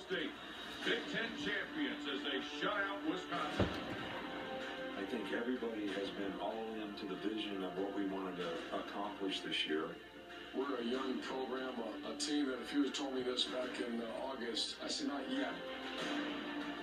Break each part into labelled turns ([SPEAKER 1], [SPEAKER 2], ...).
[SPEAKER 1] State, Big Ten champions as they shut out Wisconsin.
[SPEAKER 2] I think everybody has been all into the vision of what we wanted to accomplish this year.
[SPEAKER 3] We're a young program, a team that if you had told me this back in August, I said, not yet.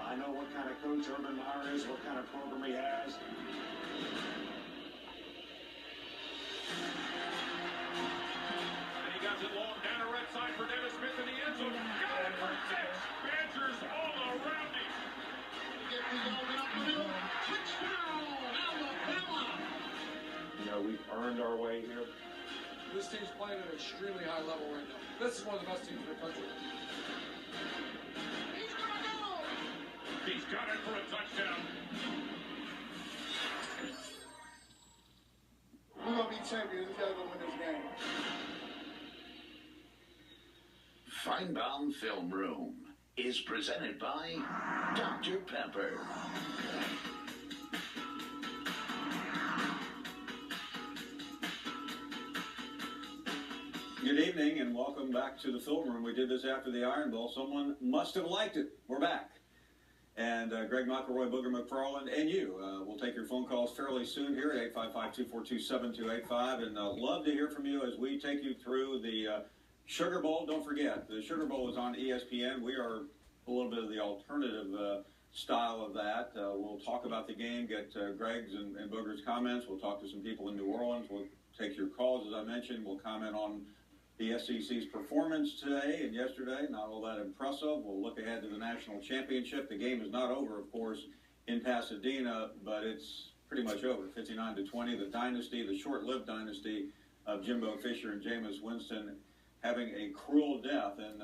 [SPEAKER 4] I know what kind of coach Urban Meyer is, what kind of program he has.
[SPEAKER 1] And he got it long down the right side for Dennis Smith in the end zone. Got it for 6. Badgers all around him.
[SPEAKER 5] Get the yard up the middle. Touchdown, Alabama.
[SPEAKER 4] You know, we've earned our way here.
[SPEAKER 3] This team's playing at an extremely high level right now. This is one of the best teams in the country.
[SPEAKER 5] He's going to go.
[SPEAKER 1] He's got it for a touchdown.
[SPEAKER 5] We're going to be champions. We got to go win this game.
[SPEAKER 6] Finebaum Film Room is presented by Dr. Pepper.
[SPEAKER 7] Good evening and welcome back to the film room. We did this after the Iron Bowl. Someone must have liked it. We're back. And Greg McElroy, Booger McFarland, and you. We'll take your phone calls fairly soon here at 855-242-7285. And love to hear from you as we take you through the Sugar Bowl. Don't forget, the Sugar Bowl is on ESPN. We are a little bit of the alternative style of that. We'll talk about the game, get Greg's and Booger's comments. We'll talk to some people in New Orleans. We'll take your calls, as I mentioned. We'll comment on the SEC's performance today and yesterday, not all that impressive. We'll look ahead to the national championship. The game is not over, of course, in Pasadena, but it's pretty much over, 59-20. The dynasty, the short-lived dynasty of Jimbo Fisher and Jameis Winston having a cruel death. And,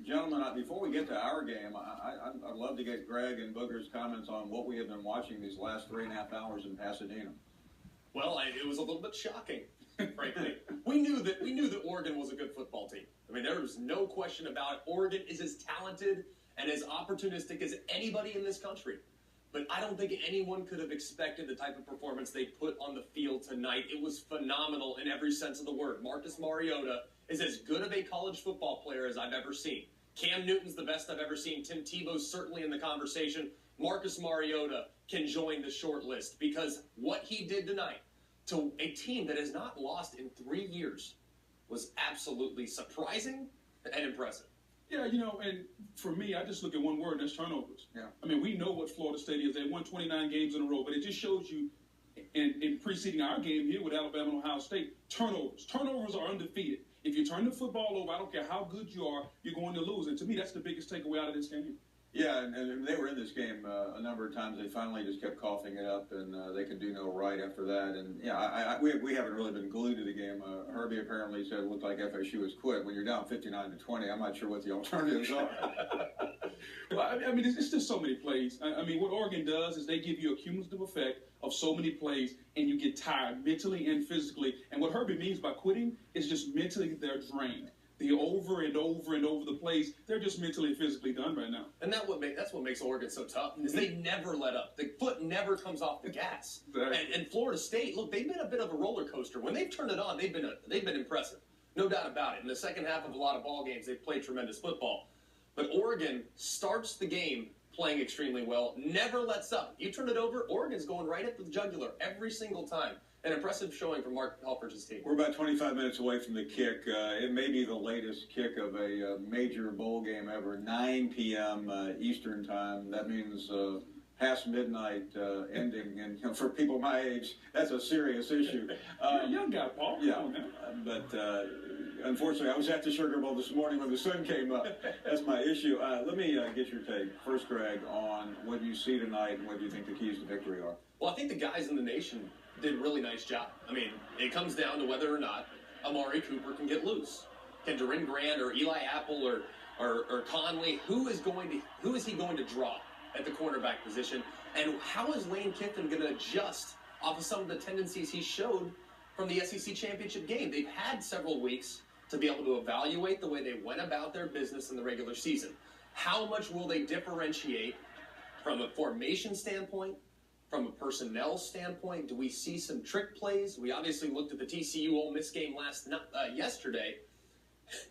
[SPEAKER 7] gentlemen, before we get to our game, I'd love to get Greg and Booger's comments on what we have been watching these last 3.5 hours in Pasadena.
[SPEAKER 8] Well, it was a little bit shocking, frankly. We knew that Oregon was a good football team. I mean, there was no question about it. Oregon is as talented and as opportunistic as anybody in this country. But I don't think anyone could have expected the type of performance they put on the field tonight. It was phenomenal in every sense of the word. Marcus Mariota is as good of a college football player as I've ever seen. Cam Newton's the best I've ever seen. Tim Tebow's certainly in the conversation. Marcus Mariota can join the short list because what he did tonight to a team that has not lost in 3 years was absolutely surprising and impressive.
[SPEAKER 9] Yeah, you know, and for me, I just look at one word, and that's turnovers.
[SPEAKER 7] Yeah.
[SPEAKER 9] I mean, we know what Florida State is. They won 29 games in a row, but it just shows you in preceding our game here with Alabama and Ohio State, turnovers. Turnovers are undefeated. If you turn the football over, I don't care how good you are, you're going to lose. And to me, that's the biggest takeaway out of this game.
[SPEAKER 7] Yeah, and they were in this game a number of times. They finally just kept coughing it up, and they could do no right after that. And, yeah, we haven't really been glued to the game. Herbie apparently said it looked like FSU has quit. When you're down 59-20, I'm not sure what the alternatives are.
[SPEAKER 9] Well, I mean, it's just so many plays. I mean, what Oregon does is they give you a cumulative effect of so many plays, and you get tired mentally and physically. And what Herbie means by quitting is just mentally they're drained. The over and over and over the plays, they're just mentally and physically done right now.
[SPEAKER 8] And that's what makes Oregon so tough, is they never let up. The foot never comes off the gas.
[SPEAKER 9] Exactly.
[SPEAKER 8] And Florida State, look, they've been a bit of a roller coaster. When they've turned it on, they've been impressive. No doubt about it. In the second half of a lot of ball games, they've played tremendous football. But Oregon starts the game playing extremely well, never lets up. You turn it over, Oregon's going right at the jugular every single time. An impressive showing from Mark Helfrich's team.
[SPEAKER 7] We're about 25 minutes away from the kick. It may be the latest kick of a major bowl game ever, 9 p.m. Eastern time. That means past midnight ending. And you know, for people my age, that's a serious issue.
[SPEAKER 9] You're a young guy, Paul.
[SPEAKER 7] Yeah, but unfortunately, I was at the Sugar Bowl this morning when the sun came up. That's my issue. Let me get your take, first, Greg, on what you see tonight and what you think the keys to victory are.
[SPEAKER 8] Well, I think the guys in the nation did a really nice job. I mean, it comes down to whether or not Amari Cooper can get loose. Can Durin Grant or Eli Apple or Conley, who is he going to draw at the cornerback position? And how is Lane Kiffin going to adjust off of some of the tendencies he showed from the SEC championship game? They've had several weeks to be able to evaluate the way they went about their business in the regular season. How much will they differentiate from a formation standpoint? From a personnel standpoint, do we see some trick plays? We obviously looked at the TCU Ole Miss game yesterday.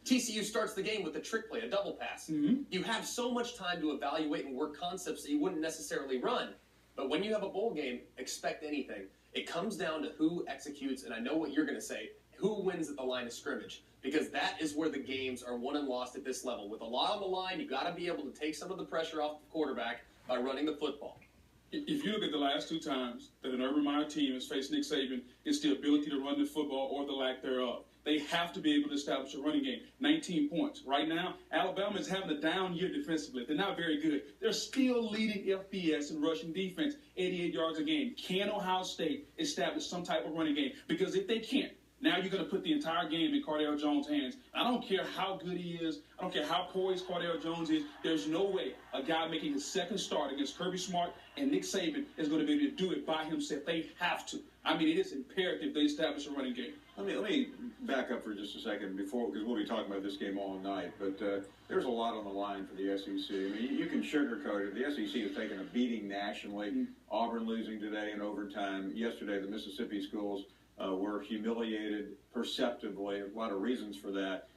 [SPEAKER 8] TCU starts the game with a trick play, a double pass.
[SPEAKER 9] Mm-hmm.
[SPEAKER 8] You have so much time to evaluate and work concepts that you wouldn't necessarily run. But when you have a bowl game, expect anything. It comes down to who executes, and I know what you're going to say, who wins at the line of scrimmage. Because that is where the games are won and lost at this level. With a lot on the line, you got to be able to take some of the pressure off the quarterback by running the football.
[SPEAKER 9] If you look at the last 2 times that an Urban Meyer team has faced Nick Saban, it's the ability to run the football or the lack thereof. They have to be able to establish a running game. 19 points. Right now, Alabama is having a down year defensively. They're not very good. They're still leading FBS in rushing defense, 88 yards a game. Can Ohio State establish some type of running game? Because if they can't, now you're going to put the entire game in Cardale Jones' hands. I don't care how good he is. I don't care how poised Cardale Jones is. There's no way a guy making his second start against Kirby Smart and Nick Saban is going to be able to do it by himself. They have to. I mean, it is imperative they establish a running game.
[SPEAKER 7] Let me back up for just a second because we'll be talking about this game all night. But there's a lot on the line for the SEC. I mean, you can sugarcoat it. The SEC has taken a beating nationally. Mm-hmm. Auburn losing today in overtime. Yesterday, the Mississippi schools were humiliated perceptibly. A lot of reasons for that.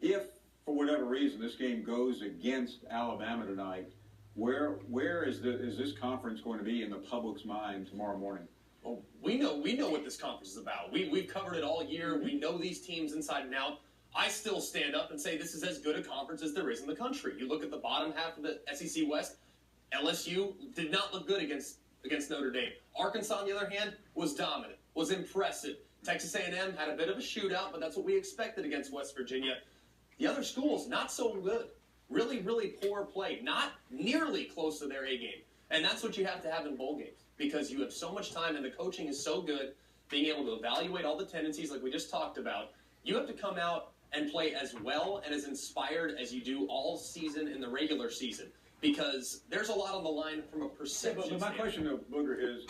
[SPEAKER 7] If, for whatever reason, this game goes against Alabama tonight, where is this conference going to be in the public's mind tomorrow morning?
[SPEAKER 8] Well, we know what this conference is about. We've covered it all year. We know these teams inside and out. I still stand up and say this is as good a conference as there is in the country. You look at the bottom half of the SEC West, LSU did not look good against Notre Dame. Arkansas, on the other hand, was dominant, was impressive. Texas A&M had a bit of a shootout, but that's what we expected against West Virginia. The other schools, not so good. Really, really poor play. Not nearly close to their A game. And that's what you have to have in bowl games because you have so much time and the coaching is so good, being able to evaluate all the tendencies like we just talked about. You have to come out and play as well and as inspired as you do all season in the regular season because there's a lot on the line from a perception
[SPEAKER 7] But my question, though, Booger, is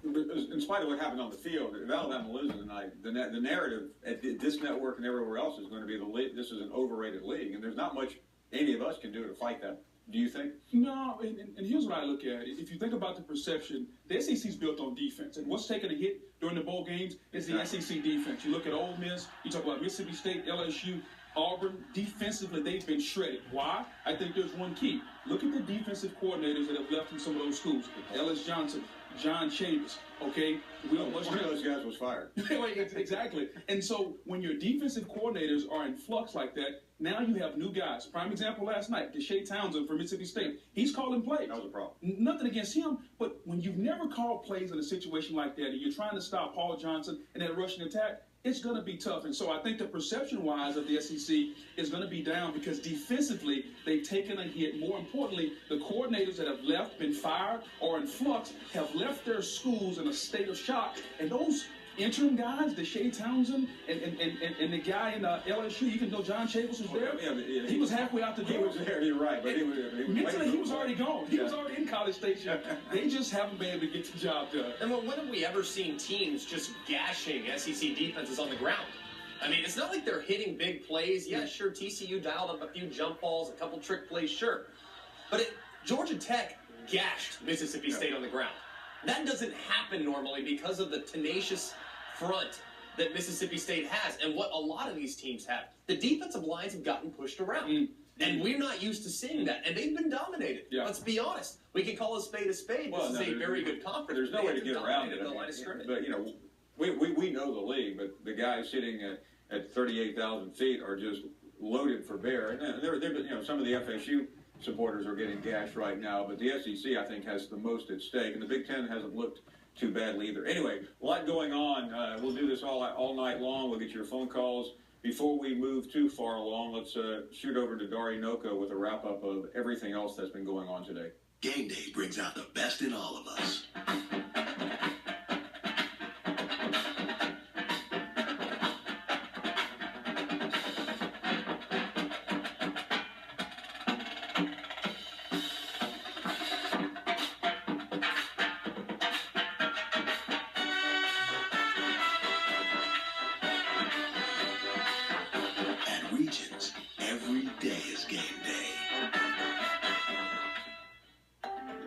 [SPEAKER 7] in spite of what happened on the field, if Alabama loses tonight, the narrative at this network and everywhere else is going to be this is an overrated league, and there's not much any of us can do to fight that. Do you think?
[SPEAKER 9] No, and here's what I look at. If you think about the perception, the SEC is built on defense. And what's taking a hit during the bowl games is the SEC defense. You look at Ole Miss, you talk about Mississippi State, LSU, Auburn. Defensively, they've been shredded. Why? I think there's one key. Look at the defensive coordinators that have left from some of those schools. Ellis Johnson, John Chambers, okay?
[SPEAKER 7] One of those guys was fired.
[SPEAKER 9] Exactly. And so when your defensive coordinators are in flux like that, now you have new guys. Prime example last night, Deshae Townsend from Mississippi State. He's calling plays.
[SPEAKER 7] That was a problem.
[SPEAKER 9] Nothing against him, but when you've never called plays in a situation like that and you're trying to stop Paul Johnson in that rushing attack, it's going to be tough. And so I think the perception-wise of the SEC is going to be down because defensively they've taken a hit. More importantly, the coordinators that have left, been fired, or in flux have left their schools in a state of shock. And those interim guys, Deshae Townsend and the guy in LSU, even though John Chambers was there, he was halfway out the door.
[SPEAKER 7] He was there, you're right. But
[SPEAKER 9] mentally, he was already gone. He was already in College Station. They just haven't been able to get the job done.
[SPEAKER 8] And when have we ever seen teams just gashing SEC defenses on the ground? I mean, it's not like they're hitting big plays. Yeah, sure, TCU dialed up a few jump balls, a couple trick plays, sure. But Georgia Tech gashed Mississippi State on the ground. That doesn't happen normally because of the tenacious front that Mississippi State has and what a lot of these teams have. The defensive lines have gotten pushed around. And we're not used to seeing that. And they've been dominated. Yeah. Let's be honest. We can call a spade a spade. This is a very good conference.
[SPEAKER 7] There's no way to get around it.
[SPEAKER 8] The line of scrimmage.
[SPEAKER 7] But, you know, we know the league, but the guys sitting at 38,000 feet are just loaded for bear. And they're you know, some of the FSU supporters are getting gashed right now, but the SEC, I think, has the most at stake. And the Big Ten hasn't looked too badly either. Anyway, a lot going on. We'll do this all night long. We'll get your phone calls. Before we move too far along, let's shoot over to Dari Noko with a wrap-up of everything else that's been going on today.
[SPEAKER 10] Game day brings out the best in all of us. Regions, every day is game day.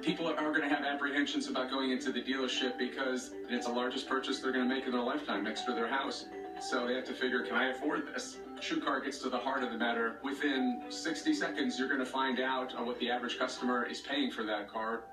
[SPEAKER 11] People are going to have apprehensions about going into the dealership because it's the largest purchase they're going to make in their lifetime next to their house. So they have to figure, can I afford this? TrueCar gets to the heart of the matter. Within 60 seconds, you're going to find out what the average customer is paying for that car.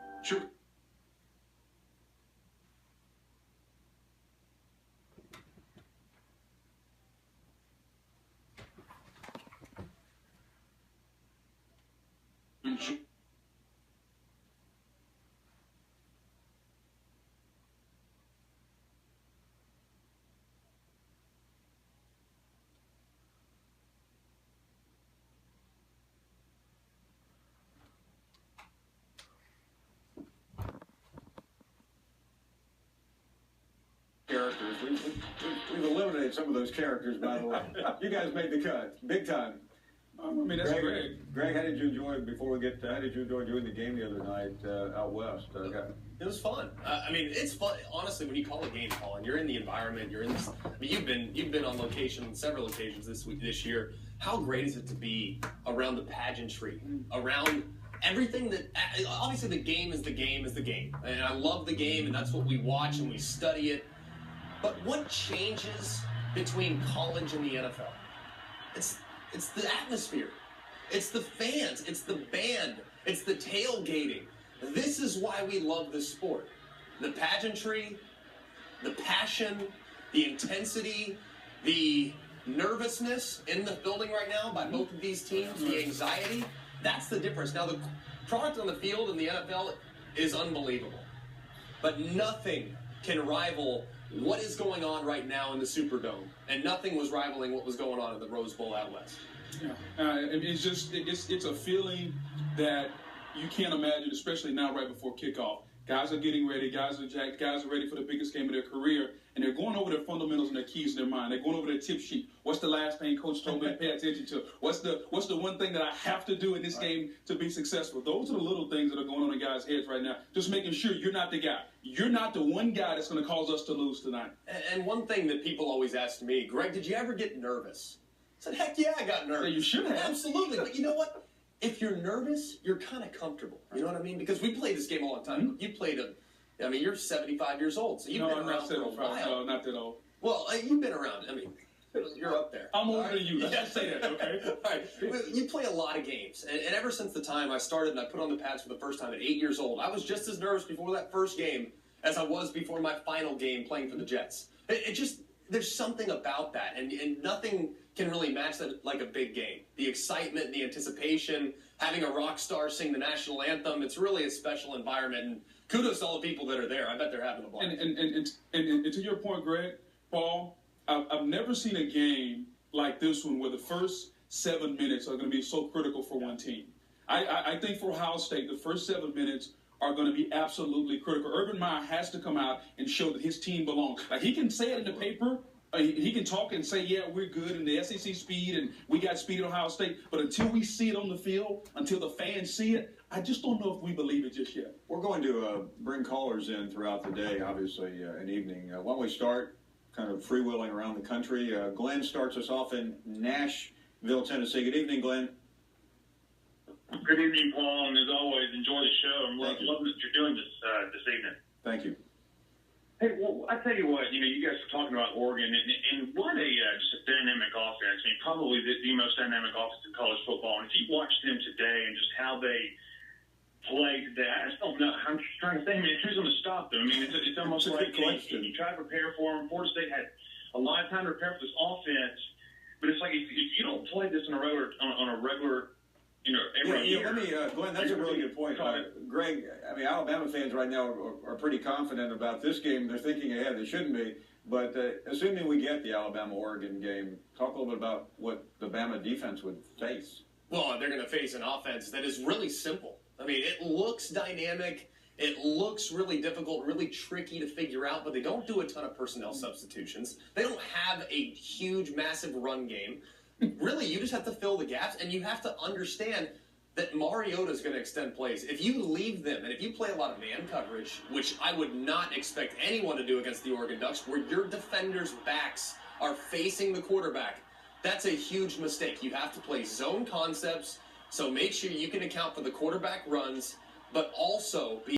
[SPEAKER 7] Characters. We've eliminated some of those characters, by the way. You guys made the cut, big time.
[SPEAKER 9] I mean, that's great.
[SPEAKER 7] Greg, how did you enjoy, before we get, how did you enjoy doing the game the other night out west?
[SPEAKER 8] It was fun. I mean, it's fun. Honestly, when you call a game, Colin, you're in the environment. You're in this. I mean, you've been on location several occasions this year. How great is it to be around the pageantry, around everything that? Obviously, the game is the game is the game, and I love the game, and that's what we watch and we study it. But what changes between college and the NFL? It's the atmosphere. It's the fans. It's the band. It's the tailgating. This is why we love this sport. The pageantry, the passion, the intensity, the nervousness in the building right now by both of these teams, the anxiety, that's the difference. Now, the product on the field in the NFL is unbelievable. But nothing can rival what is going on right now in the Superdome. And nothing was rivaling what was going on in the Rose Bowl out west.
[SPEAKER 9] Yeah. It's just, it's a feeling that you can't imagine, especially now right before kickoff. Guys are getting ready. Guys are jacked. Guys are ready for the biggest game of their career. And they're going over their fundamentals and their keys in their mind. They're going over their tip sheet. What's the last thing Coach told me to pay attention to? What's the one thing that I have to do in this game to be successful? Those are the little things that are going on in guys' heads right now. Just making sure you're not the guy. You're not the one guy that's going to cause us to lose tonight.
[SPEAKER 8] And one thing that people always ask me, Greg, did you ever get nervous? I said, heck yeah, I got nervous.
[SPEAKER 9] Yeah, you should have.
[SPEAKER 8] Absolutely. But you know what? If you're nervous, you're kind of comfortable. You know what I mean? Because we played this game a long time. Mm-hmm. You played I mean, you're 75 years old, so you've been around for a while.
[SPEAKER 9] No, not that old.
[SPEAKER 8] Well, you've been around. I mean, you're up there.
[SPEAKER 9] I'm older than you. Let's just say that, okay?
[SPEAKER 8] All right. You play a lot of games. And ever since the time I started and I put on the pads for the first time at 8 years old, I was just as nervous before that first game as I was before my final game playing for the Jets. It just, there's something about that. And nothing can really match that like a big game. The excitement, the anticipation, having a rock star sing the national anthem, it's really a special environment. And kudos to all the people that are there. I bet they're having a blast.
[SPEAKER 9] And to your point, Greg, Paul, I've never seen a game like this one where the first 7 minutes are going to be so critical for one team. I think for Ohio State, the first 7 minutes are going to be absolutely critical. Urban Meyer has to come out and show that his team belongs. Like, he can say it in the paper. He can talk and say, yeah, we're good in the SEC speed and we got speed at Ohio State. But until we see it on the field, until the fans see it, I just don't know if we believe it just yet.
[SPEAKER 7] We're going to bring callers in throughout the day, obviously, and evening. Why don't we start kind of freewheeling around the country? Glenn starts us off in Nashville, Tennessee. Good evening, Glenn.
[SPEAKER 12] Good evening, Paul, and as always, enjoy the show. I'm loving that you're doing this evening.
[SPEAKER 7] Thank you.
[SPEAKER 12] Hey, well, I tell you what, you guys were talking about Oregon, and what just a dynamic offense. I mean, probably the most dynamic offense in college football. And if you watch them today and just how they play today, I just don't know. I'm just trying to think, man, who's going to stop them? I mean, it's almost like you try to prepare for them. Florida State had a lot of time to prepare for this offense, but it's like if you don't play this on a regular every year.
[SPEAKER 7] Let me, Glenn, that's a really good point. Greg, I mean, Alabama fans right now are pretty confident about this game. They're thinking ahead. They shouldn't be. But assuming we get the Alabama-Oregon game, talk a little bit about what the Bama defense would face.
[SPEAKER 8] Well, they're going to face an offense that is really simple. I mean, it looks dynamic. It looks really difficult, really tricky to figure out, but they don't do a ton of personnel substitutions. They don't have a huge, massive run game. Really, you just have to fill the gaps, and you have to understand that Mariota is going to extend plays. If you leave them, and if you play a lot of man coverage, which I would not expect anyone to do against the Oregon Ducks, where your defenders' backs are facing the quarterback, that's a huge mistake. You have to play zone concepts, so make sure you can account for the quarterback runs, but also be